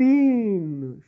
3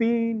3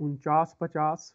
49-50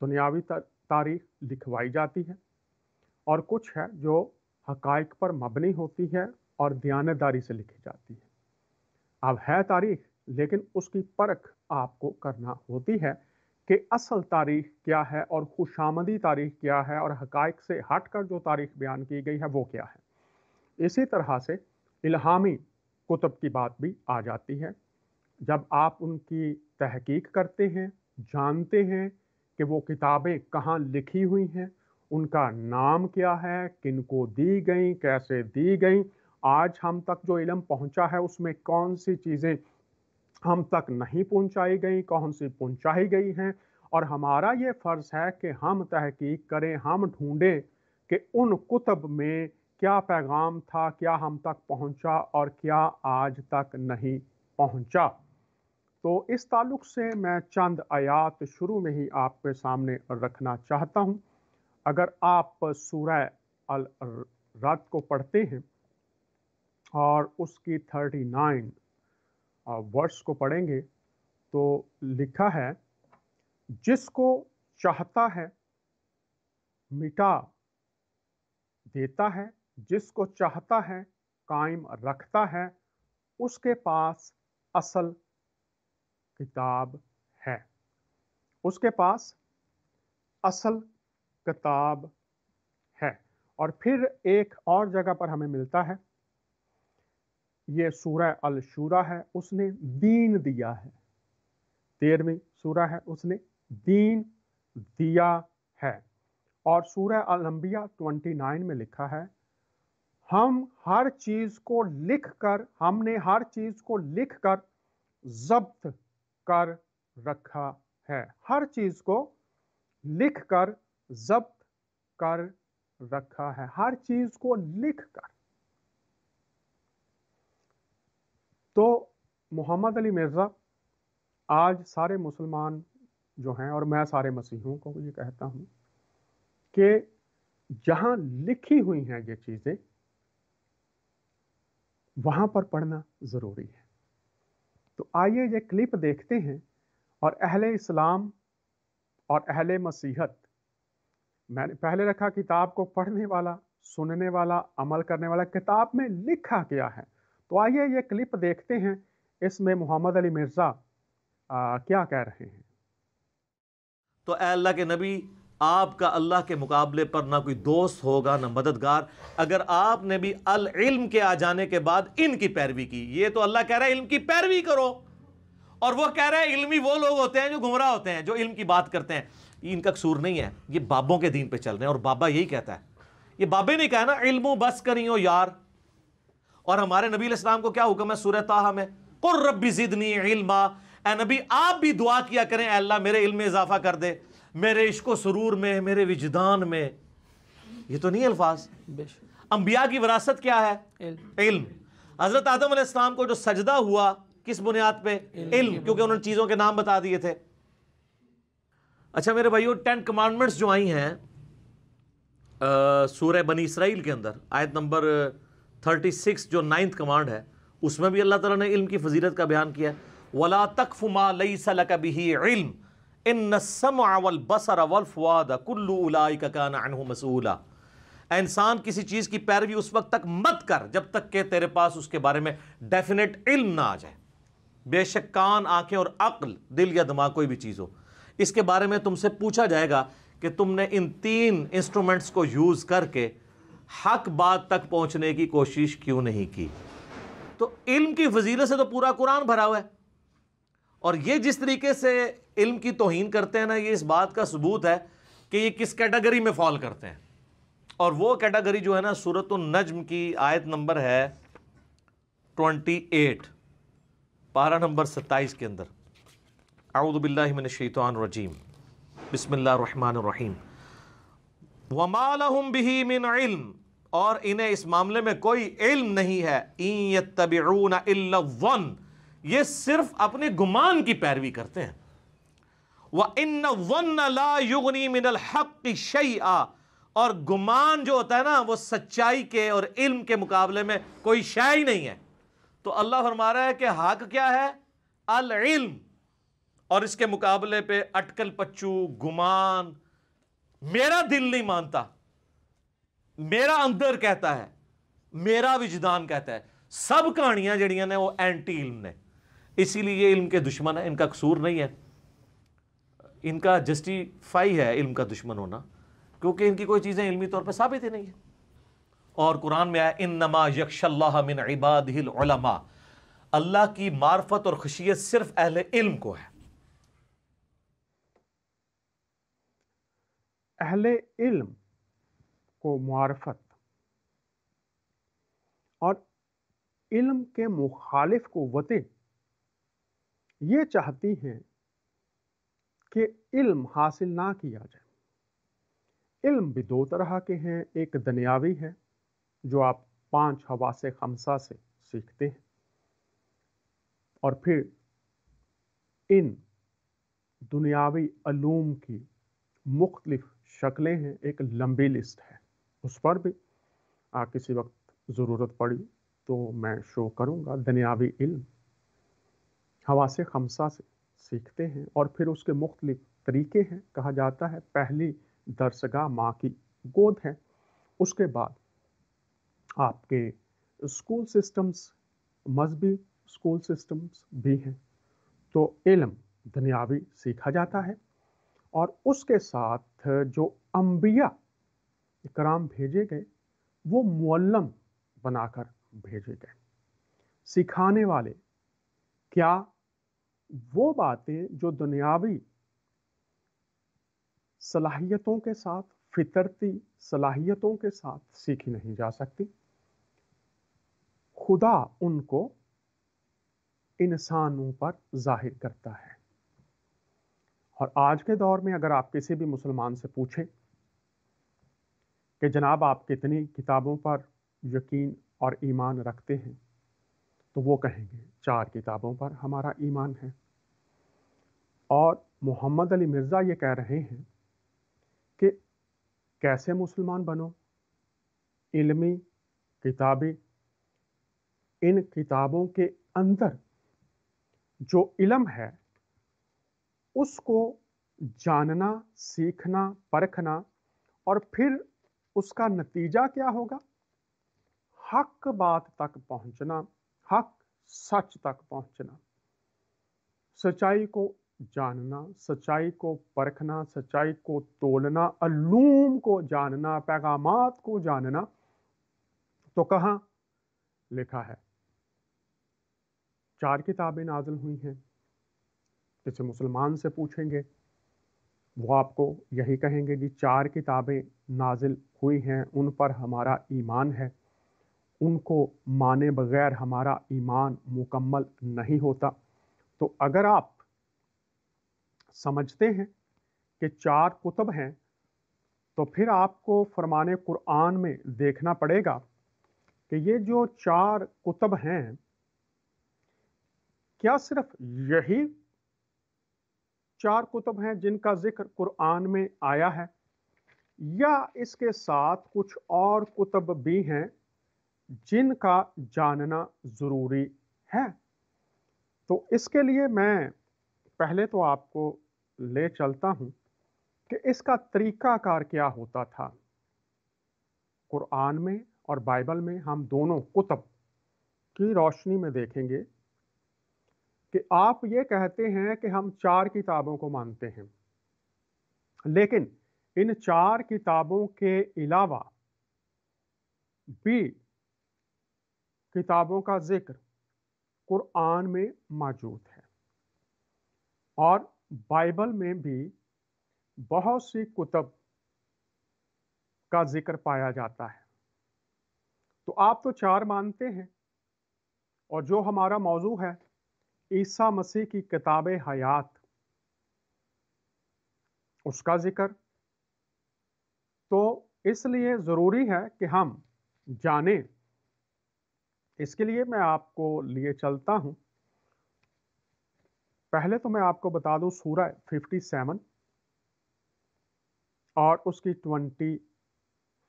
دنیاوی تاریخ لکھوائی جاتی ہے اور کچھ ہے جو حقائق پر مبنی ہوتی ہے اور دیانتداری سے لکھی جاتی ہے۔ اب ہے تاریخ، لیکن اس کی پرکھ آپ کو کرنا ہوتی ہے کہ اصل تاریخ کیا ہے اور خوشامدی تاریخ کیا ہے اور حقائق سے ہٹ کر جو تاریخ بیان کی گئی ہے وہ کیا ہے۔ اسی طرح سے الہامی کتب کی بات بھی آ جاتی ہے۔ جب آپ ان کی تحقیق کرتے ہیں، جانتے ہیں کہ وہ کتابیں کہاں لکھی ہوئی ہیں، ان کا نام کیا ہے، کن کو دی گئیں، کیسے دی گئیں، آج ہم تک جو علم پہنچا ہے اس میں کون سی چیزیں ہم تک نہیں پہنچائی گئیں، کون سی پہنچائی گئی ہیں، اور ہمارا یہ فرض ہے کہ ہم تحقیق کریں، ہم ڈھونڈیں کہ ان کتب میں کیا پیغام تھا، کیا ہم تک پہنچا اور کیا آج تک نہیں پہنچا۔ تو اس تعلق سے میں چند آیات شروع میں ہی آپ کے سامنے رکھنا چاہتا ہوں۔ اگر آپ سورہ الرعد کو پڑھتے ہیں اور اس کی 39 ورس کو پڑھیں گے تو لکھا ہے، جس کو چاہتا ہے مٹا دیتا ہے، جس کو چاہتا ہے قائم رکھتا ہے، اس کے پاس اصل کتاب ہے، اس کے پاس اصل کتاب ہے۔ اور پھر ایک اور جگہ پر ہمیں ملتا ہے، یہ سورہ الشورى ہے، اس نے دین دیا ہے، 13ویں سورہ ہے، اس نے دین دیا ہے۔ اور سورہ الانبیاء 29 میں لکھا ہے، ہم ہر چیز کو لکھ کر، ہم نے ہر چیز کو لکھ کر ضبط کر رکھا ہے، ہر چیز کو لکھ کر ضبط کر رکھا ہے، ہر چیز کو لکھ کر۔ تو محمد علی مرزا آج سارے مسلمان جو ہیں، اور میں سارے مسیحیوں کو یہ کہتا ہوں کہ جہاں لکھی ہوئی ہیں یہ چیزیں وہاں پر پڑھنا ضروری ہے۔ تو آئیے یہ کلپ دیکھتے ہیں، اور اہل اسلام اور اہل مسیحت، میں نے پہلے رکھا کتاب کو پڑھنے والا، سننے والا، عمل کرنے والا، کتاب میں لکھا کیا ہے۔ تو آئیے یہ کلپ دیکھتے ہیں، اس میں محمد علی مرزا کیا کہہ رہے ہیں۔ تو اے اللہ کے نبی، آپ کا اللہ کے مقابلے پر نہ کوئی دوست ہوگا نہ مددگار، اگر آپ نے بھی العلم کے آ جانے کے بعد ان کی پیروی کی۔ یہ تو اللہ کہہ رہا ہے علم کی پیروی کرو، اور وہ کہہ رہا ہے علمی وہ لوگ ہوتے ہیں جو گمراہ ہوتے ہیں، جو علم کی بات کرتے ہیں۔ ان کا قصور نہیں ہے، یہ بابوں کے دین پہ چل رہے ہیں، اور بابا یہی کہتا ہے، یہ بابے نے کہا نا علم بس کریو یار۔ اور ہمارے نبی علیہ السلام کو کیا حکم ہے سورہ طٰہٰ میں، قل رب زدنی علما، اے نبی آپ بھی دعا کیا کریں، اے اللہ میرے علم میں اضافہ کر دے، میرے عشق و سرور میں، میرے وجدان میں۔ یہ تو نہیں الفاظ؟ انبیاء کی وراثت کیا ہے؟ علم۔ حضرت آدم علیہ السلام کو جو سجدہ ہوا کس بنیاد پہ؟ علم، کیونکہ انہوں نے چیزوں کے نام بتا دیے تھے۔ اچھا میرے بھائیو، 10 کمانڈمنٹس جو آئی ہیں سورہ بنی اسرائیل کے اندر، آیت نمبر 36 جو 9th کمانڈ ہے، اس میں بھی اللہ تعالیٰ نے علم کی فضیلت کا بیان کیا ہے۔ وَلَا تَقْفُ مَا لَيْسَ لَكَ بِهِ عِلْمٌ إِنَّ السَّمْعَ وَالْبَصَرَ وَالْفُؤَادَ كُلُّ أُولَٰئِكَ كَانَ عَنْهُ مَسْئُولًا۔ اے انسان، کسی چیز کی پیروی اس وقت تک مت کر جب تک کہ تیرے پاس اس کے بارے میں ڈیفینیٹ علم نہ آ جائے۔ بے شک کان، آنکھیں اور عقل، دل یا دماغ کوئی بھی چیز ہو، اس کے بارے میں تم سے پوچھا جائے گا کہ تم نے ان 3 انسٹرومنٹس کو یوز کر کے حق بات تک پہنچنے کی کوشش کیوں نہیں کی۔ تو علم کی فضیلت سے تو پورا قرآن بھرا ہوا ہے، اور یہ جس طریقے سے علم کی توہین کرتے ہیں نا، یہ اس بات کا ثبوت ہے کہ یہ کس کیٹیگری میں فال کرتے ہیں۔ اور وہ کیٹیگری جو ہے نا، سورۃ النجم کی آیت نمبر ہے 28، پارہ نمبر 27 کے اندر، اعوذ باللہ من الشیطان الرجیم، بسم اللہ الرحمن الرحیم، وَمَا لَهُم بِهِ مِنْ عِلْمٍ، اور انہیں اس معاملے میں کوئی علم نہیں ہے، إِن يَتَّبِعُونَ إِلَّا الظَّنَّ، یہ صرف اپنے گمان کی پیروی کرتے ہیں۔ وَإِنَّ الظَّنَّ لَا يُغْنِي مِنَ الْحَقِّ شَيْئًا، اور گمان جو ہوتا ہے نا، وہ سچائی کے اور علم کے مقابلے میں کوئی شے ہی نہیں ہے۔ تو اللہ فرما رہا ہے کہ حق کیا ہے؟ العلم، اور اس کے مقابلے پہ اٹکل پچو، گمان، میرا دل نہیں مانتا، میرا اندر کہتا ہے، میرا وجدان کہتا ہے، سب کہانیاں جڑیاں نے وہ اینٹی علم نے. اسی لیے یہ علم کے دشمن ہیں. ان کا قصور نہیں ہے، ان کا جسٹیفائی ہے علم کا دشمن ہونا، کیونکہ ان کی کوئی چیزیں علمی طور پہ ثابت ہی نہیں ہے. اور قرآن میں آیا انما یخشی اللہ من عبادہ العلماء، اللہ کی معرفت اور خشیت صرف اہل علم کو ہے. اہل علم کو معرفت اور علم کے مخالف قوتیں یہ چاہتی ہیں کہ علم حاصل نہ کیا جائے. علم بھی دو طرح کے ہیں، ایک دنیاوی ہے جو آپ 5 حواس خمسہ سے سیکھتے ہیں، اور پھر ان دنیاوی علوم کی مختلف شکلیں ہیں، ایک لمبی لسٹ ہے، اس پر بھی کسی وقت ضرورت پڑی تو میں شو کروں گا. دنیاوی علم حواس خمسہ سے سیکھتے ہیں، اور پھر اس کے مختلف طریقے ہیں. کہا جاتا ہے پہلی درسگاہ ماں کی گود ہے، اس کے بعد آپ کے اسکول سسٹمز، مذہبی اسکول سسٹمز بھی ہیں. تو علم دنیاوی سیکھا جاتا ہے، اور اس کے ساتھ جو انبیاء کرام بھیجے گئے وہ معلم بنا کر بھیجے گئے. سکھانے والے کیا؟ وہ باتیں جو دنیاوی صلاحیتوں کے ساتھ، فطرتی صلاحیتوں کے ساتھ سیکھی نہیں جا سکتی. خدا ان کو انسانوں پر ظاہر کرتا ہے. اور آج کے دور میں اگر آپ کسی بھی مسلمان سے پوچھیں کہ جناب آپ کتنی کتابوں پر یقین اور ایمان رکھتے ہیں، تو وہ کہیں گے 4 کتابوں پر ہمارا ایمان ہے. اور محمد علی مرزا یہ کہہ رہے ہیں کہ کیسے مسلمان بنو؟ علمی کتابیں، ان کتابوں کے اندر جو علم ہے اس کو جاننا، سیکھنا، پرکھنا، اور پھر اس کا نتیجہ کیا ہوگا؟ حق بات تک پہنچنا، حق سچ تک پہنچنا، سچائی کو جاننا، سچائی کو پرکھنا، سچائی کو تولنا، علوم کو جاننا، پیغامات کو جاننا. تو کہاں لکھا ہے 4 کتابیں نازل ہوئی ہیں؟ کسی مسلمان سے پوچھیں گے وہ آپ کو یہی کہیں گے جی 4 کتابیں نازل ہوئی ہیں، ان پر ہمارا ایمان ہے، ان کو مانے بغیر ہمارا ایمان مکمل نہیں ہوتا. تو اگر آپ سمجھتے ہیں کہ 4 کتب ہیں تو پھر آپ کو فرمان قرآن میں دیکھنا پڑے گا کہ یہ جو 4 کتب ہیں کیا صرف یہی 4 کتب ہیں جن کا ذکر قرآن میں آیا ہے، یا اس کے ساتھ کچھ اور کتب بھی ہیں جن کا جاننا ضروری ہے؟ تو اس کے لیے میں پہلے تو آپ کو لے چلتا ہوں کہ اس کا طریقہ کار کیا ہوتا تھا. قرآن میں اور بائبل میں ہم دونوں کتب کی روشنی میں دیکھیں گے کہ آپ یہ کہتے ہیں کہ ہم 4 کتابوں کو مانتے ہیں، لیکن ان 4 کتابوں کے علاوہ بھی کتابوں کا ذکر قرآن میں موجود ہے، اور بائبل میں بھی بہت سی کتب کا ذکر پایا جاتا ہے. تو آپ تو 4 مانتے ہیں، اور جو ہمارا موضوع ہے عیسیٰ مسیح کی کتاب حیات، اس کا ذکر، تو اس لیے ضروری ہے کہ ہم جانیں. اس کے لیے میں آپ کو لیے چلتا ہوں. پہلے تو میں آپ کو بتا دوں سورہ 57 اور اس کی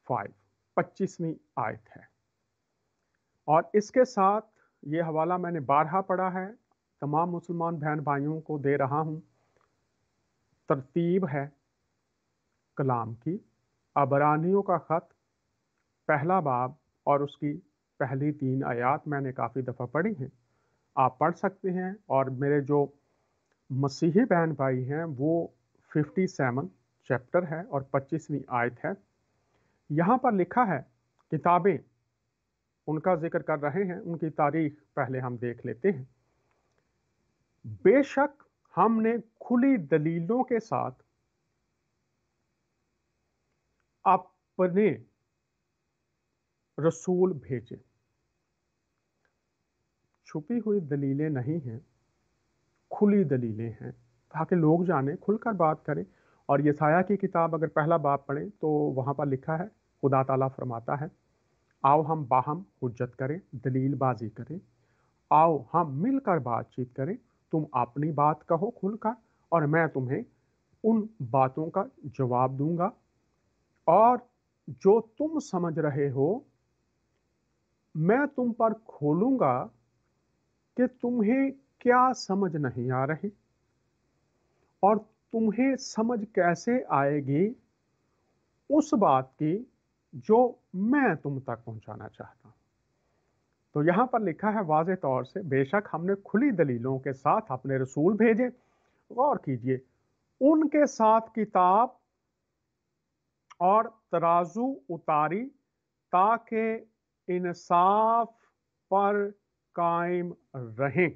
25ویں آیت ہے، اور اس کے ساتھ یہ حوالہ میں نے بارہا پڑھا ہے، تمام مسلمان بہن بھائیوں کو دے رہا ہوں ترتیب ہے کلام کی۔ عبرانیوں کا خط پہلا باب اور اس کی پہلی 3 آیات میں نے کافی دفعہ پڑھی ہیں، آپ پڑھ سکتے ہیں۔ اور میرے جو مسیحی بہن بھائی ہیں وہ 57 چیپٹر ہے اور 25ویں آیت ہے۔ یہاں پر لکھا ہے، کتابیں ان کا ذکر کر رہے ہیں، ان کی تاریخ پہلے ہم دیکھ لیتے ہیں۔ بے شک ہم نے کھلی دلیلوں کے ساتھ اپنے رسول بھیجے۔ چھپی ہوئی دلیلیں نہیں ہیں، کھلی دلیلیں ہیں، تاکہ لوگ جانیں، کھل کر بات کریں۔ اور یسایہ کی کتاب اگر پہلا باب پڑھیں تو وہاں پر لکھا ہے، خدا تعالیٰ فرماتا ہے، آؤ ہم باہم حجت کریں، دلیل بازی کریں، آؤ ہم مل کر بات چیت کریں، تم اپنی بات کہو کھل کر اور میں تمہیں ان باتوں کا جواب دوں گا، اور جو تم سمجھ رہے ہو میں تم پر کھولوں گا کہ تمہیں کیا سمجھ نہیں آ رہی، اور تمہیں سمجھ کیسے آئے گی اس بات کی جو میں تم تک پہنچانا چاہتا ہوں۔ تو یہاں پر لکھا ہے واضح طور سے، بے شک ہم نے کھلی دلیلوں کے ساتھ اپنے رسول بھیجے۔ غور کیجئے، ان کے ساتھ کتاب اور ترازو اتاری تاکہ انصاف پر قائم رہیں۔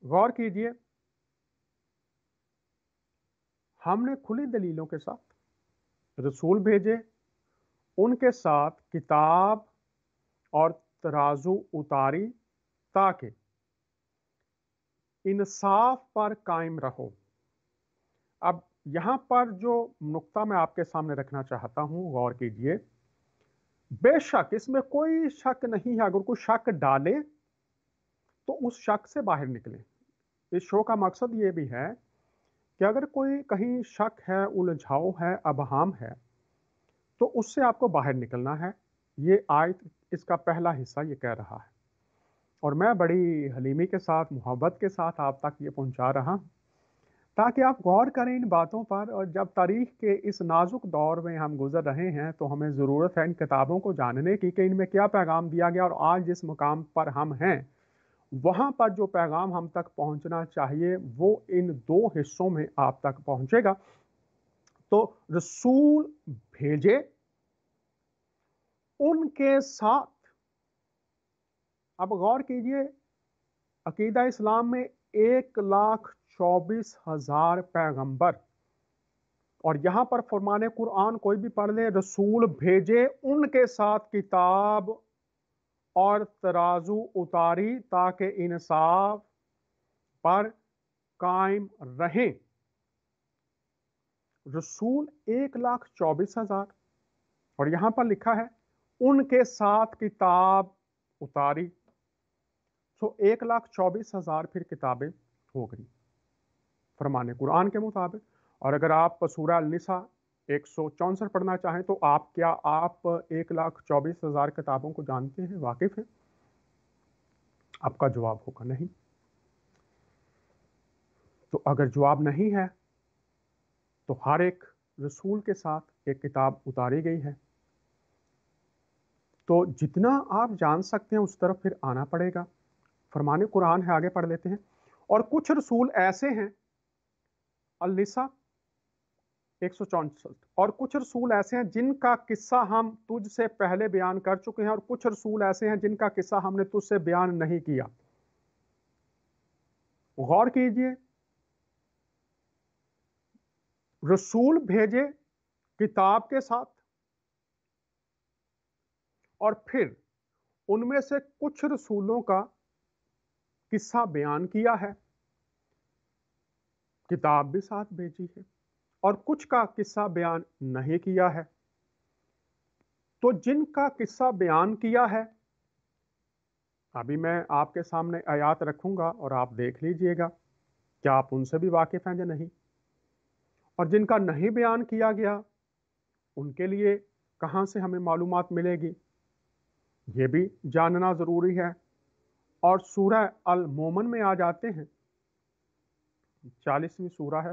غور کیجئے، ہم نے کھلی دلیلوں کے ساتھ رسول بھیجے، ان کے ساتھ کتاب اور ترازو اتاری تاکہ انصاف پر قائم رہو۔ اب یہاں پر جو نقطہ میں آپ کے سامنے رکھنا چاہتا ہوں، غور کیجئے، بے شک اس میں کوئی شک نہیں ہے، اگر کوئی شک ڈالے تو اس شک سے باہر نکلیں۔ اس شو کا مقصد یہ بھی ہے کہ اگر کوئی کہیں شک ہے، الجھاؤ ہے، ابہام ہے، تو اس سے آپ کو باہر نکلنا ہے۔ یہ آیت اس کا پہلا حصہ یہ کہہ رہا ہے، اور میں بڑی حلیمی کے ساتھ، محبت کے ساتھ آپ تک یہ پہنچا رہا ہوں تاکہ آپ غور کریں ان باتوں پر۔ اور جب تاریخ کے اس نازک دور میں ہم گزر رہے ہیں تو ہمیں ضرورت ہے ان کتابوں کو جاننے کی کہ ان میں کیا پیغام دیا گیا، اور آج جس مقام پر ہم ہیں وہاں پر جو پیغام ہم تک پہنچنا چاہیے وہ ان 2 حصوں میں آپ تک پہنچے گا۔ تو رسول بھیجے، ان کے ساتھ، اب غور کیجئے، عقیدہ اسلام میں 1,24,000 پیغمبر، اور یہاں پر فرمان قرآن کوئی بھی پڑھ لے، رسول بھیجے، ان کے ساتھ کتاب اور ترازو اتاری تاکہ انصاف پر قائم رہیں۔ رسول 1,24,000، اور یہاں پر لکھا ہے ان کے ساتھ کتاب اتاری، تو 1,24,000 پھر کتابیں ہو گئی فرمان قرآن کے مطابق۔ اور اگر آپ سورہ النساء 164 پڑھنا چاہیں تو آپ 1,24,000 کتابوں کو جانتے ہیں، واقف ہیں؟ آپ کا جواب ہوگا نہیں۔ تو اگر جواب نہیں ہے تو ہر ایک رسول کے ساتھ ایک کتاب اتاری گئی ہے، تو جتنا آپ جان سکتے ہیں اس طرف پھر آنا پڑے گا۔ فرمان قرآن ہے، آگے پڑھ لیتے ہیں۔ اور کچھ رسول ایسے ہیں، النساء 164، اور کچھ رسول ایسے ہیں جن کا قصہ ہم تجھ سے پہلے بیان کر چکے ہیں، اور کچھ رسول ایسے ہیں جن کا قصہ ہم نے تجھ سے بیان نہیں کیا۔ غور کیجئے، رسول بھیجے کتاب کے ساتھ، اور پھر ان میں سے کچھ رسولوں کا قصہ بیان کیا ہے، کتاب بھی ساتھ بھیجی ہے، اور کچھ کا قصہ بیان نہیں کیا ہے۔ تو جن کا قصہ بیان کیا ہے، ابھی میں آپ کے سامنے آیات رکھوں گا اور آپ دیکھ لیجئے گا کیا آپ ان سے بھی واقف ہیں یا نہیں۔ اور جن کا نہیں بیان کیا گیا ان کے لیے کہاں سے ہمیں معلومات ملے گی، یہ بھی جاننا ضروری ہے۔ اور سورہ المومن میں آ جاتے ہیں، 40ویں سورہ ہے،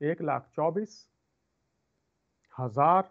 1,24,000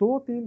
2-3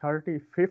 35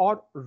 اور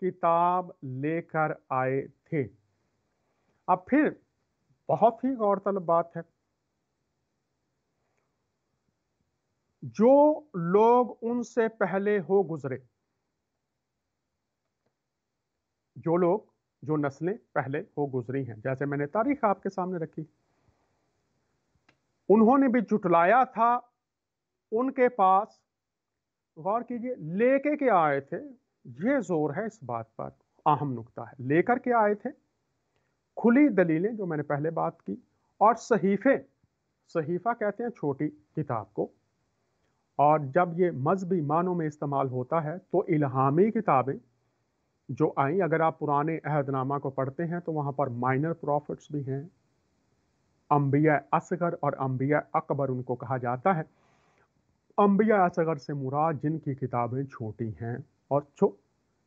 کتاب لے کر آئے تھے۔ اب پھر بہت ہی غور طلب بات ہے، جو لوگ ان سے پہلے ہو گزرے، جو نسلیں پہلے ہو گزری ہیں، جیسے میں نے تاریخ آپ کے سامنے رکھی، انہوں نے بھی جھٹلایا تھا ان کے پاس، غور کیجئے، لے کے کیا آئے تھے، یہ زور ہے اس بات پر، اہم نقطہ ہے، لے کر کے آئے تھے کھلی دلیلیں، جو میں نے پہلے بات کی، اور صحیفہ کہتے ہیں چھوٹی کتاب کو، اور جب یہ مذہبی معنوں میں استعمال ہوتا ہے تو الہامی کتابیں جو آئیں، اگر آپ پرانے عہد نامہ کو پڑھتے ہیں تو وہاں پر مائنر پروفٹس بھی ہیں، انبیاء اصغر اور انبیاء اکبر ان کو کہا جاتا ہے۔ انبیاء اصغر سے مراد جن کی کتابیں چھوٹی ہیں، اور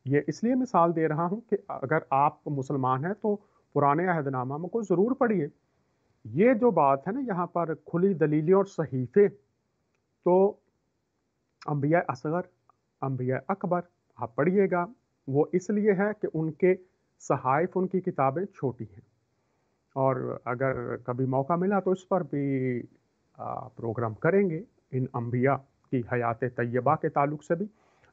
یہ اس لیے مثال دے رہا ہوں کہ اگر آپ مسلمان ہیں تو پرانے عہد نامہ کو ضرور پڑھیے۔ یہ جو بات ہے نا یہاں پر کھلی دلیلیں اور صحیفے، تو انبیاء اصغر، انبیاء اکبر آپ پڑھیے گا، وہ اس لیے ہے کہ ان کے صحائف، ان کی کتابیں چھوٹی ہیں، اور اگر کبھی موقع ملا تو اس پر بھی پروگرام کریں گے، ان انبیاء کی حیات طیبہ کے تعلق سے بھی۔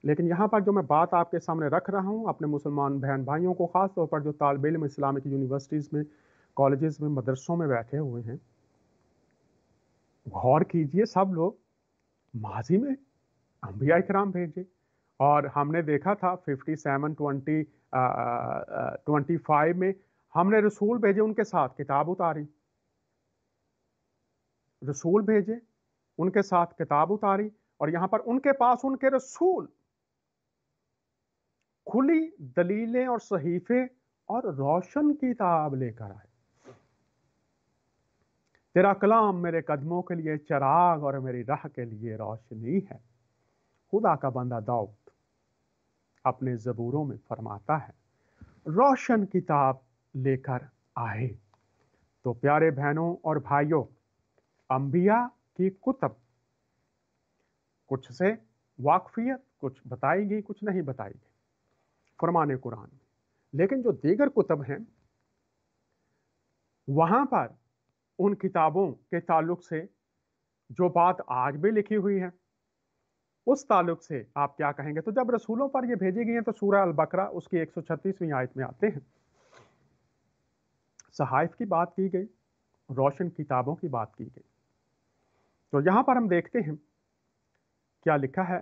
لیکن یہاں پر جو میں بات آپ کے سامنے رکھ رہا ہوں، اپنے مسلمان بہن بھائیوں کو، خاص طور پر جو طالب علم اسلامک یونیورسٹیز میں، کالجز میں، مدرسوں میں بیٹھے ہوئے ہیں، غور کیجئے، سب لوگ ماضی میں انبیاء کرام بھیجے، اور ہم نے دیکھا تھا 57:25 میں ہم نے رسول بھیجے، ان کے ساتھ کتاب اتاری، رسول بھیجے ان کے ساتھ کتاب اتاری، اور یہاں پر ان کے پاس ان کے رسول کھلی دلیلیں اور صحیفے اور روشن کتاب لے کر آئے۔ تیرا کلام میرے قدموں کے لیے چراغ اور میری راہ کے لیے روشنی ہے۔ خدا کا بندہ داؤد اپنے زبوروں میں فرماتا ہے روشن کتاب لے کر آئے۔ تو پیارے بہنوں اور بھائیوں، انبیاء کی کتب، کچھ سے واقفیت، کچھ بتائی گئی، کچھ نہیں بتائی گئی فرمان قرآن میں، لیکن جو دیگر کتب ہیں وہاں پر ان کتابوں کے تعلق سے جو بات آج بھی لکھی ہوئی ہے اس تعلق سے آپ کیا کہیں گے؟ تو جب رسولوں پر یہ بھیجی گئی ہیں تو سورہ البقرہ اس کی 136ویں آیت میں آتے ہیں، صحائف کی بات کی گئی، روشن کتابوں کی بات کی گئی۔ تو یہاں پر ہم دیکھتے ہیں کیا لکھا ہے،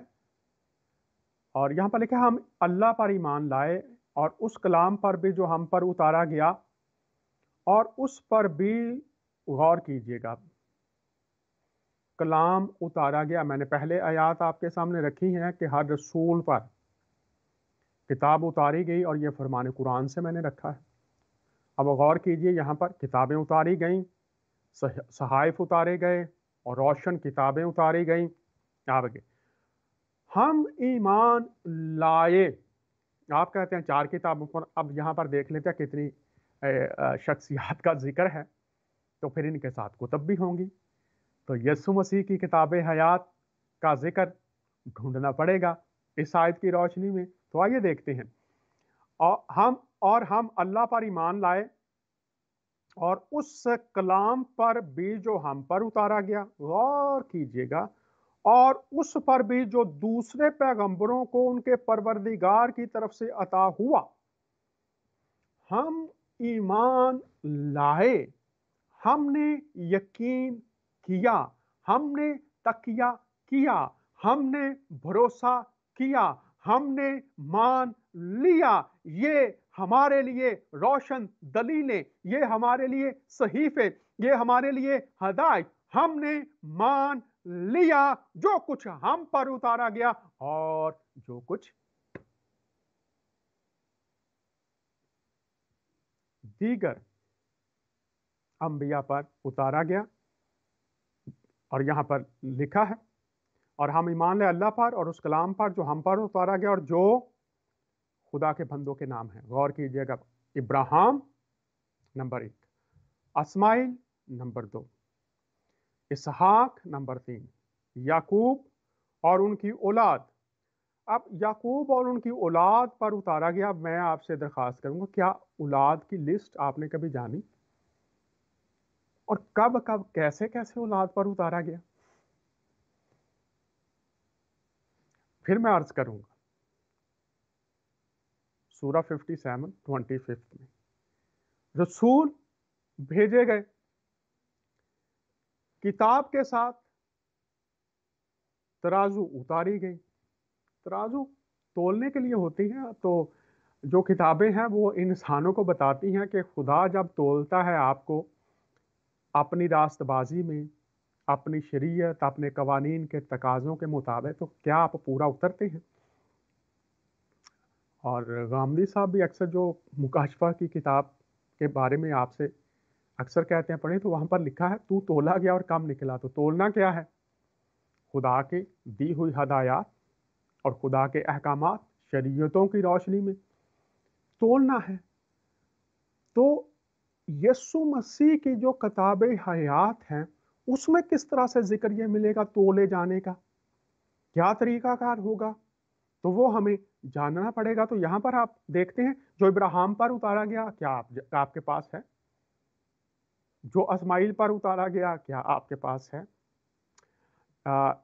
اور یہاں پر لکھا ہے ہم اللہ پر ایمان لائے اور اس کلام پر بھی جو ہم پر اتارا گیا، اور اس پر بھی غور کیجئے گا، کلام اتارا گیا۔ میں نے پہلے آیات آپ کے سامنے رکھی ہیں کہ ہر رسول پر کتاب اتاری گئی، اور یہ فرمان قرآن سے میں نے رکھا ہے۔ اب غور کیجئے، یہاں پر کتابیں اتاری گئیں، صحائف اتارے گئے، اور روشن کتابیں اتاری گئیں۔ آگے ہم ایمان لائے، آپ کہتے ہیں 4 کتابوں پر، اب یہاں پر دیکھ لیتے ہیں کتنی شخصیات کا ذکر ہے، تو پھر ان کے ساتھ کتب بھی ہوں گی، تو یسوع مسیح کی کتاب حیات کا ذکر ڈھونڈنا پڑے گا اس آیت کی روشنی میں۔ تو آئیے دیکھتے ہیں، اور ہم اللہ پر ایمان لائے اور اس کلام پر بھی جو ہم پر اتارا گیا، غور کیجئے گا، اور اس پر بھی جو دوسرے پیغمبروں کو ان کے پروردگار کی طرف سے عطا ہوا۔ ہم ایمان لائے، ہم نے یقین کیا، ہم نے تقیہ کیا، ہم نے بھروسہ کیا، ہم نے مان لیا، یہ ہمارے لیے روشن دلیلیں، یہ ہمارے لیے صحیفے، یہ ہمارے لیے ہدایت، ہم نے مان لیا جو کچھ ہم پر اتارا گیا، اور جو کچھ دیگر انبیاء پر اتارا گیا، اور یہاں پر لکھا ہے اور ہم ایمان لے اللہ پر اور اس کلام پر جو ہم پر اتارا گیا، اور جو خدا کے بندوں کے نام ہیں۔ غور کیجئے گا، ابراہیم نمبر 1، اسماعیل نمبر 2، اسحاق نمبر 3، یعقوب اور ان کی اولاد اب یعقوب اور ان کی اولاد پر اتارا گیا. میں آپ سے درخواست کروں گا، کیا اولاد کی لسٹ آپ نے کبھی جانی؟ اور کب کب کیسے کیسے اولاد پر اتارا گیا؟ پھر میں عرض کروں گا، سورہ 57 25 میں رسول بھیجے گئے کتاب کے ساتھ، ترازو اتاری گئی. ترازو تولنے کے لیے ہوتی ہیں، تو جو کتابیں ہیں وہ انسانوں کو بتاتی ہیں کہ خدا جب تولتا ہے آپ کو اپنی راست بازی میں، اپنی شریعت، اپنے قوانین کے تقاضوں کے مطابق، تو کیا آپ پورا اترتے ہیں؟ اور غامدی صاحب بھی اکثر جو مکاشفہ کی کتاب کے بارے میں آپ سے اکثر کہتے ہیں پڑھیں، تو وہاں پر لکھا ہے تو تولا گیا اور کم نکلا. تو تولنا کیا ہے؟ خدا کی دی ہوئی ہدایات اور خدا کے احکامات، شریعتوں کی روشنی میں تولنا ہے. تو یسوع مسیح کی جو کتاب حیات ہیں اس میں کس طرح سے ذکر یہ ملے گا تولے جانے کا؟ کیا طریقہ کار ہوگا؟ تو وہ ہمیں جاننا پڑے گا. تو یہاں پر آپ دیکھتے ہیں جو ابراہیم پر اتارا گیا، کیا آپ کے پاس ہے؟ جو اسماعیل پر اتارا گیا، کیا آپ کے پاس ہے؟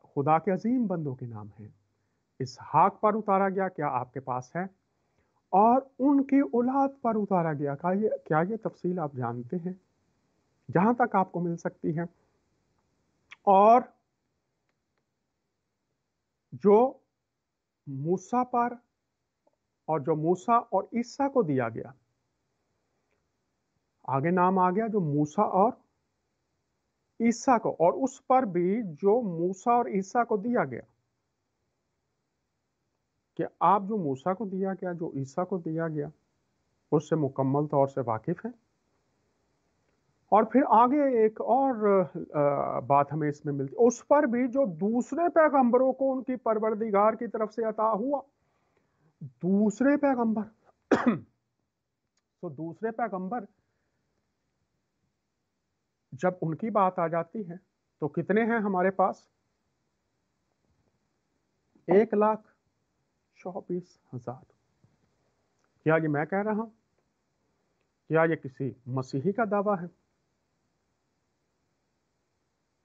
خدا کے عظیم بندوں کے نام ہیں. اسحاق پر اتارا گیا، کیا آپ کے پاس ہے؟ اور ان کی اولاد پر اتارا گیا، کیا یہ تفصیل آپ جانتے ہیں؟ جہاں تک آپ کو مل سکتی ہے. اور جو موسیٰ پر، اور جو موسیٰ اور عیسیٰ کو دیا گیا، آگے نام آ گیا جو موسیٰ اور عیسیٰ کو، اور اس پر بھی جو موسیٰ اور عیسیٰ کو دیا گیا، کہ آپ جو موسیٰ کو دیا گیا، جو عیسیٰ کو دیا گیا، اس سے مکمل طور سے واقف ہیں. اور پھر آگے ایک اور بات ہمیں اس میں ملتی، اس پر بھی جو دوسرے پیغمبروں کو ان کی پروردگار کی طرف سے عطا ہوا. دوسرے پیغمبر تو دوسرے پیغمبر جب ان کی بات آ جاتی ہے تو کتنے ہیں ہمارے پاس؟ 1,24,000. کیا یہ میں کہہ رہا ہوں؟ کیا یہ کسی مسیحی کا دعویٰ ہے؟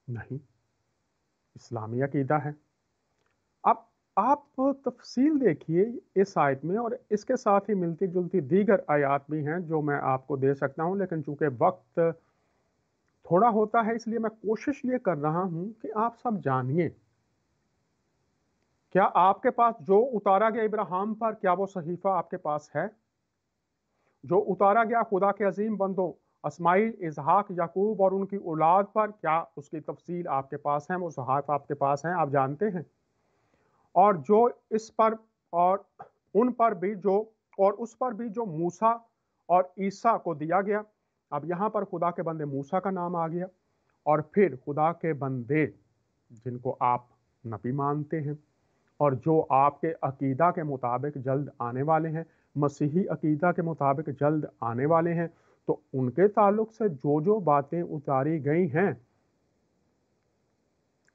نہیں، اسلامی عقیدہ ہے. اب آپ تفصیل دیکھیے اس آیت میں، اور اس کے ساتھ ہی ملتی جلتی دیگر آیات بھی ہیں جو میں آپ کو دے سکتا ہوں، لیکن چونکہ وقت تھوڑا ہوتا ہے اس لیے میں کوشش یہ کر رہا ہوں کہ آپ سب جانیے. کیا آپ کے پاس جو اتارا گیا ابراہیم پر، کیا وہ صحیفہ آپ کے پاس ہے؟ جو اتارا گیا خدا کے عظیم بندوں اسماعیل، اسحاق، یعقوب اور ان کی اولاد پر، کیا اس کی تفصیل آپ کے پاس ہے؟ وہ صحائف آپ کے پاس ہیں، آپ جانتے ہیں؟ اور جو اس پر اور ان پر بھی جو، اور اس پر بھی جو موسیٰ اور عیسیٰ کو دیا گیا. اب یہاں پر خدا کے بندے موسیٰ کا نام آ گیا، اور پھر خدا کے بندے جن کو آپ نبی مانتے ہیں اور جو آپ کے عقیدہ کے مطابق جلد آنے والے ہیں، مسیحی عقیدہ کے مطابق جلد آنے والے ہیں، تو ان کے تعلق سے جو باتیں اتاری گئی ہیں،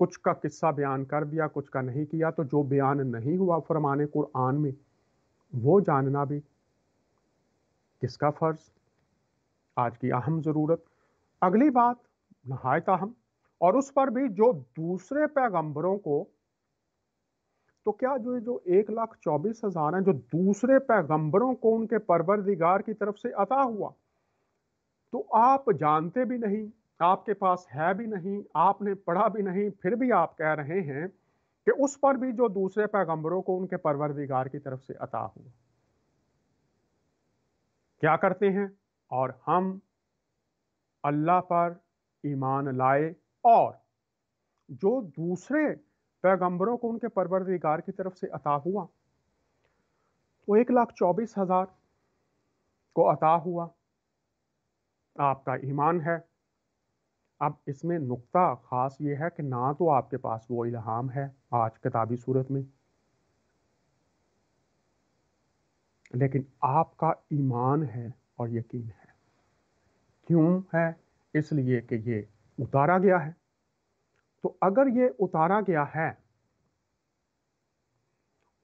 کچھ کا قصہ بیان کر دیا، کچھ کا نہیں کیا. تو جو بیان نہیں ہوا فرمان قرآن میں، وہ جاننا بھی کس کا فرض؟ آج کی اہم ضرورت. اگلی بات نہایت اہم، اور اس پر بھی جو دوسرے پیغمبروں کو، تو کیا جو 1,24,000 ہیں جو دوسرے پیغمبروں کو ان کے پروردگار کی طرف سے عطا ہوا، تو آپ جانتے بھی نہیں، آپ کے پاس ہے بھی نہیں، آپ نے پڑھا بھی نہیں، پھر بھی آپ کہہ رہے ہیں کہ اس پر بھی جو دوسرے پیغمبروں کو ان کے پروردگار کی طرف سے عطا ہوا. کیا کرتے ہیں؟ اور ہم اللہ پر ایمان لائے، اور جو دوسرے پیغمبروں کو ان کے پروردگار کی طرف سے عطا ہوا، تو 1,24,000 کو عطا ہوا. آپ کا ایمان ہے. اب اس میں نقطہ خاص یہ ہے کہ نہ تو آپ کے پاس وہ الہام ہے آج کتابی صورت میں، لیکن آپ کا ایمان ہے اور یقین ہے. کیوں ہے؟ اس لیے کہ یہ اتارا گیا ہے. تو اگر یہ اتارا گیا ہے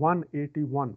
181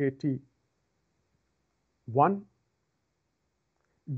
81।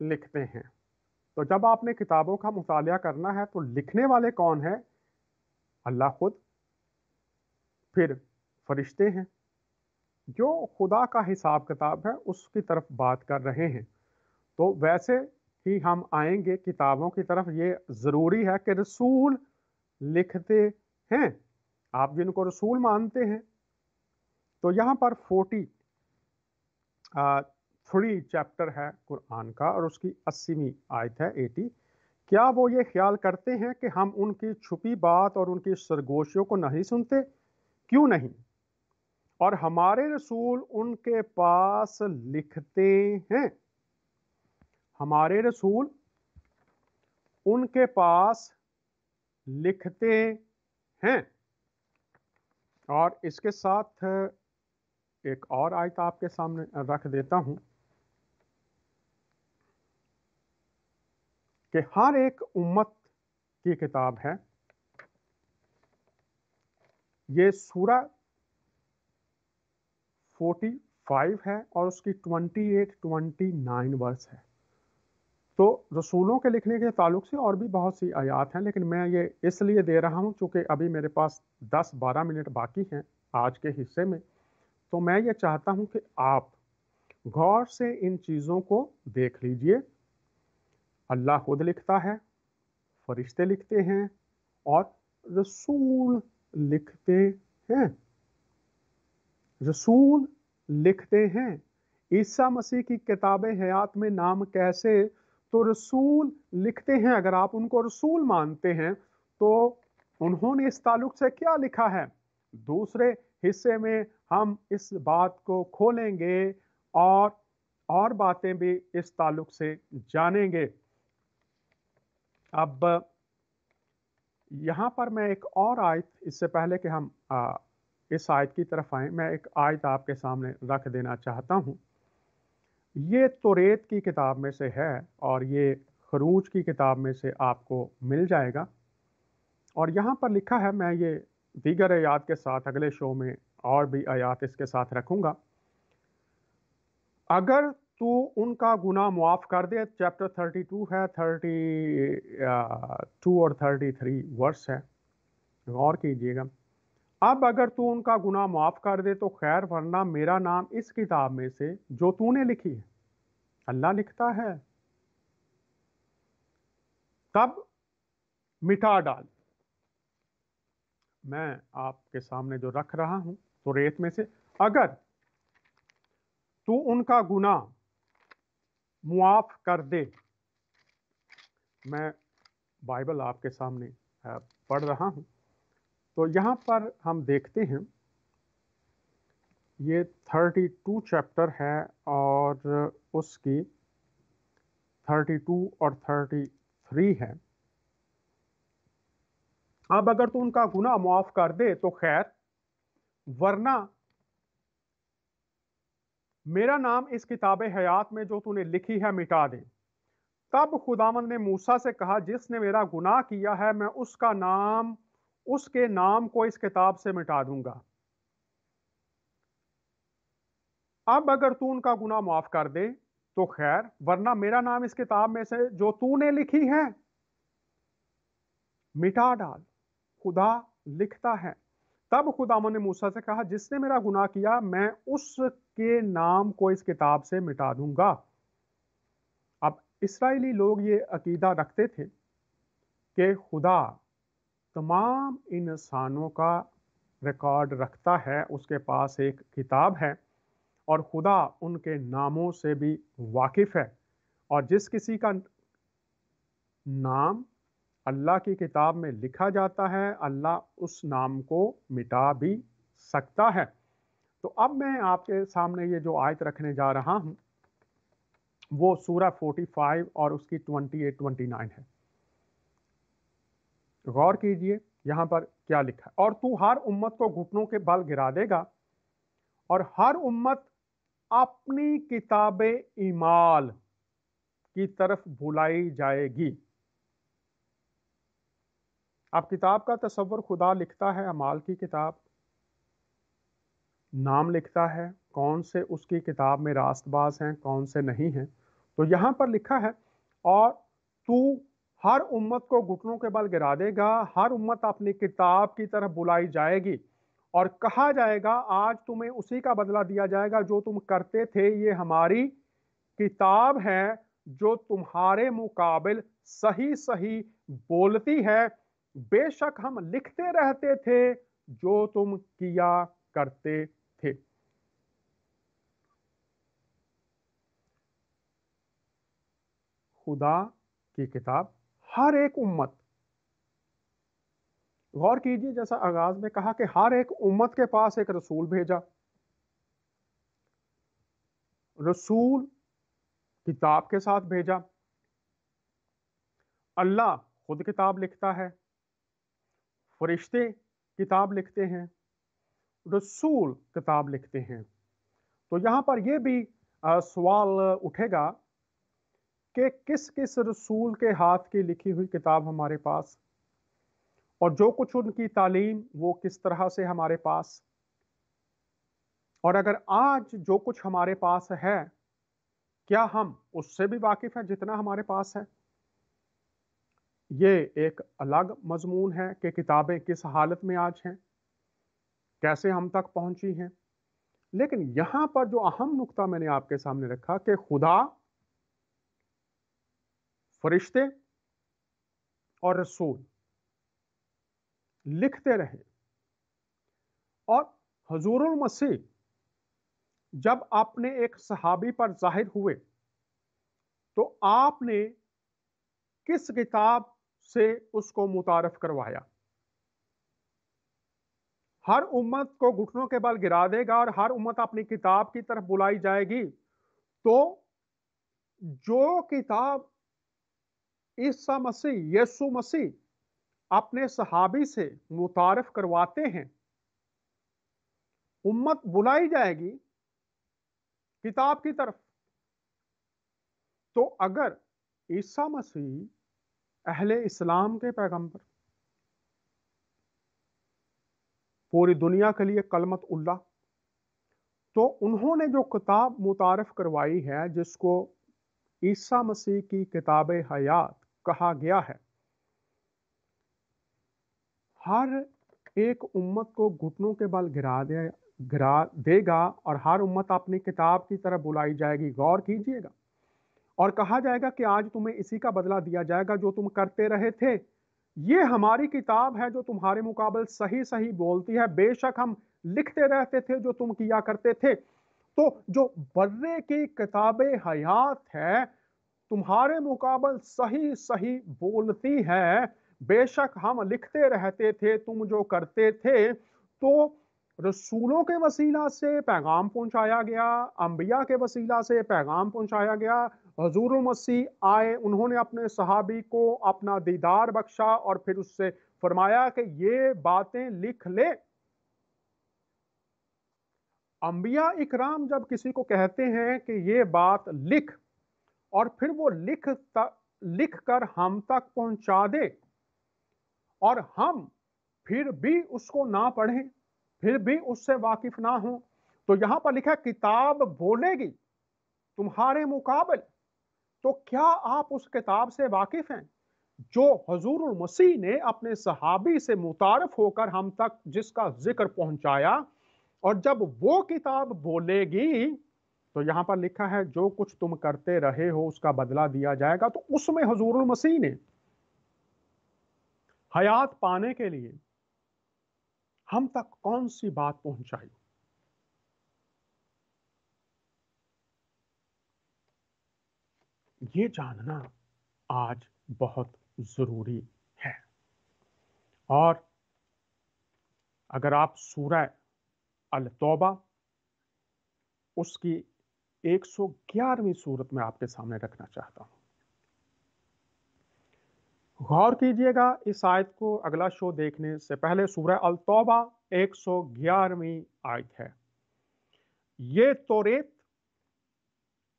لکھتے ہیں۔ تو جب آپ نے کتابوں کا مطالعہ کرنا ہے تو لکھنے والے کون ہیں؟ اللہ خود، پھر فرشتے ہیں جو خدا کا حساب کتاب ہے اس کی طرف بات کر رہے ہیں۔ تو ویسے ہی ہم آئیں گے کتابوں کی طرف۔ یہ ضروری ہے کہ رسول لکھتے ہیں، آپ جن کو رسول مانتے ہیں۔ تو یہاں پر 43 چیپٹر ہے قرآن کا اور اس کی 80ویں آیت ہے 80۔ کیا وہ یہ خیال کرتے ہیں کہ ہم ان کی چھپی بات اور ان کی سرگوشیوں کو نہیں سنتے؟ کیوں نہیں؟ اور ہمارے رسول ان کے پاس لکھتے ہیں، ہمارے رسول ان کے پاس لکھتے ہیں۔ اور اس کے ساتھ ایک اور آیت آپ کے سامنے رکھ دیتا ہوں کہ ہر ایک امت کی کتاب ہے۔ یہ سورہ 45 ہے اور اس کی 28-29 ورس ہے۔ تو رسولوں کے لکھنے کے تعلق سے اور بھی بہت سی آیات ہیں، لیکن میں یہ اس لیے دے رہا ہوں چونکہ ابھی میرے پاس 10-12 منٹ باقی ہیں آج کے حصے میں، تو میں یہ چاہتا ہوں کہ آپ غور سے ان چیزوں کو دیکھ لیجئے۔ اللہ خود لکھتا ہے، فرشتے لکھتے ہیں اور رسول لکھتے ہیں، رسول لکھتے ہیں۔ عیسیٰ مسیح کی کتاب حیات میں نام کیسے؟ تو رسول لکھتے ہیں۔ اگر آپ ان کو رسول مانتے ہیں تو انہوں نے اس تعلق سے کیا لکھا ہے؟ دوسرے حصے میں ہم اس بات کو کھولیں گے اور باتیں بھی اس تعلق سے جانیں گے۔ اب یہاں پر میں ایک اور آیت، اس سے پہلے کہ ہم اس آیت کی طرف آئیں، میں ایک آیت آپ کے سامنے رکھ دینا چاہتا ہوں۔ یہ توریت کی کتاب میں سے ہے اور یہ خروج کی کتاب میں سے آپ کو مل جائے گا۔ اور یہاں پر لکھا ہے، میں یہ دیگر آیات کے ساتھ اگلے شو میں اور بھی آیات اس کے ساتھ رکھوں گا۔ اگر تو ان کا گناہ معاف کر دے، چیپٹر 32 ہے، 32 اور 33 ورس ہے، غور کیجئے گا۔ اب اگر تو ان کا گناہ معاف کر دے تو خیر، ورنہ میرا نام اس کتاب میں سے جو تو نے لکھی ہے، اللہ لکھتا ہے، تب مٹا ڈال۔ میں آپ کے سامنے جو رکھ رہا ہوں تو ریت میں سے، اگر تو ان کا گناہ معاف کر دے، میں بائبل آپ کے سامنے پڑھ رہا ہوں، تو یہاں پر ہم دیکھتے ہیں یہ 32 چیپٹر ہے اور اس کی 32 اور 33 ہے۔ اب اگر تو ان کا گناہ معاف کر دے تو خیر، ورنہ میرا نام اس کتاب حیات میں جو تو نے لکھی ہے مٹا دے۔ تب خداوند نے موسیٰ سے کہا، جس نے میرا گناہ کیا ہے میں اس کے نام کو اس کتاب سے مٹا دوں گا۔ اب اگر تو ان کا گناہ معاف کر دے تو خیر، ورنہ میرا نام اس کتاب میں سے جو تو نے لکھی ہے مٹا ڈال۔ خدا لکھتا ہے۔ تب خداوند نے موسیٰ سے کہا، جس نے میرا گناہ کیا میں اس کے نام کو اس کتاب سے مٹا دوں گا۔ اب اسرائیلی لوگ یہ عقیدہ رکھتے تھے کہ خدا تمام انسانوں کا ریکارڈ رکھتا ہے، اس کے پاس ایک کتاب ہے اور خدا ان کے ناموں سے بھی واقف ہے، اور جس کسی کا نام اللہ کی کتاب میں لکھا جاتا ہے اللہ اس نام کو مٹا بھی سکتا ہے۔ تو اب میں آپ کے سامنے یہ جو آیت رکھنے جا رہا ہوں وہ سورہ 45 اور اس کی 28-29 ہے۔ غور کیجئے یہاں پر کیا لکھا ہے، اور تو ہر امت کو گھٹنوں کے بل گرا دے گا اور ہر امت اپنی کتاب اعمال کی طرف بلائی جائے گی۔ اب کتاب کا تصور، خدا لکھتا ہے اعمال کی کتاب، نام لکھتا ہے کون سے اس کی کتاب میں راست باز ہیں کون سے نہیں ہیں، تو یہاں پر لکھا ہے اور تو ہر امت کو گھٹنوں کے بل گرا دے گا، ہر امت اپنی کتاب کی طرف بلائی جائے گی اور کہا جائے گا آج تمہیں اسی کا بدلہ دیا جائے گا جو تم کرتے تھے، یہ ہماری کتاب ہے جو تمہارے مقابل صحیح صحیح بولتی ہے، بے شک ہم لکھتے رہتے تھے جو تم کیا کرتے تھے۔ خدا کی کتاب ہر ایک امت، غور کیجئے جیسا آغاز میں کہا کہ ہر ایک امت کے پاس ایک رسول بھیجا، رسول کتاب کے ساتھ بھیجا، اللہ خود کتاب لکھتا ہے، فرشتے کتاب لکھتے ہیں، رسول کتاب لکھتے ہیں۔ تو یہاں پر یہ بھی سوال اٹھے گا کہ کس کس رسول کے ہاتھ کی لکھی ہوئی کتاب ہمارے پاس، اور جو کچھ ان کی تعلیم وہ کس طرح سے ہمارے پاس، اور اگر آج جو کچھ ہمارے پاس ہے کیا ہم اس سے بھی واقف ہیں جتنا ہمارے پاس ہے؟ یہ ایک الگ مضمون ہے کہ کتابیں کس حالت میں آج ہیں، کیسے ہم تک پہنچی ہیں، لیکن یہاں پر جو اہم نقطہ میں نے آپ کے سامنے رکھا کہ خدا، فرشتے اور رسول لکھتے رہے، اور حضور المسیح جب اپنے ایک صحابی پر ظاہر ہوئے تو آپ نے کس کتاب سے اس کو متعارف کروایا؟ ہر امت کو گھٹنوں کے بل گرا دے گا اور ہر امت اپنی کتاب کی طرف بلائی جائے گی، تو جو کتاب عیسیٰ مسیح، یسوع مسیح اپنے صحابی سے متعارف کرواتے ہیں، امت بلائی جائے گی کتاب کی طرف۔ تو اگر عیسیٰ مسیح اہل اسلام کے پیغمبر، پوری دنیا کے لیے کلمت اللہ، تو انہوں نے جو کتاب متعارف کروائی ہے جس کو عیسیٰ مسیح کی کتاب حیات کہا گیا ہے، ہر ایک امت کو گھٹنوں کے بل گرا دے گا اور ہر امت اپنی کتاب کی طرف بلائی جائے گی۔ غور کیجئے گا، اور کہا جائے گا کہ آج تمہیں اسی کا بدلہ دیا جائے گا جو تم کرتے رہے تھے، یہ ہماری کتاب ہے جو تمہارے مقابل صحیح صحیح بولتی ہے، بے شک ہم لکھتے رہتے تھے جو تم کیا کرتے تھے۔ تو جو برے کی کتاب حیات ہے تمہارے مقابل صحیح صحیح بولتی ہے، بے شک ہم لکھتے رہتے تھے تم جو کرتے تھے۔ تو رسولوں کے وسیلہ سے پیغام پہنچایا گیا، انبیاء کے وسیلہ سے پیغام پہنچایا گیا، حضور المسیح آئے، انہوں نے اپنے صحابی کو اپنا دیدار بخشا اور پھر اس سے فرمایا کہ یہ باتیں لکھ لے۔ انبیاء اکرام جب کسی کو کہتے ہیں کہ یہ بات لکھ، اور پھر وہ لکھ کر ہم تک پہنچا دے اور ہم پھر بھی اس کو نہ پڑھیں، پھر بھی اس سے واقف نہ ہوں، تو یہاں پر لکھا کتاب بولے گی تمہارے مقابل۔ تو کیا آپ اس کتاب سے واقف ہیں جو حضور المسیح نے اپنے صحابی سے متعارف ہو کر ہم تک جس کا ذکر پہنچایا؟ اور جب وہ کتاب بولے گی تو یہاں پر لکھا ہے جو کچھ تم کرتے رہے ہو اس کا بدلہ دیا جائے گا۔ تو اس میں حضور المسیح نے حیات پانے کے لیے ہم تک کون سی بات پہنچائی؟ یہ جاننا آج بہت ضروری ہے۔ اور اگر آپ سورہ التوبہ اس کی 111ویں سورت میں آپ کے سامنے رکھنا چاہتا ہوں، غور کیجئے گا اس آیت کو اگلا شو دیکھنے سے پہلے۔ سورہ التوبہ 111ویں آیت ہے، یہ توریت،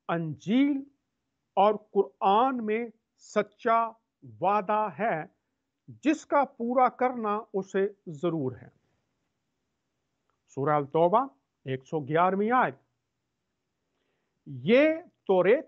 انجیل اور قرآن میں سچا وعدہ ہے جس کا پورا کرنا اسے ضرور ہے۔ سورہ التوبہ 111ویں آیت، یہ توریت،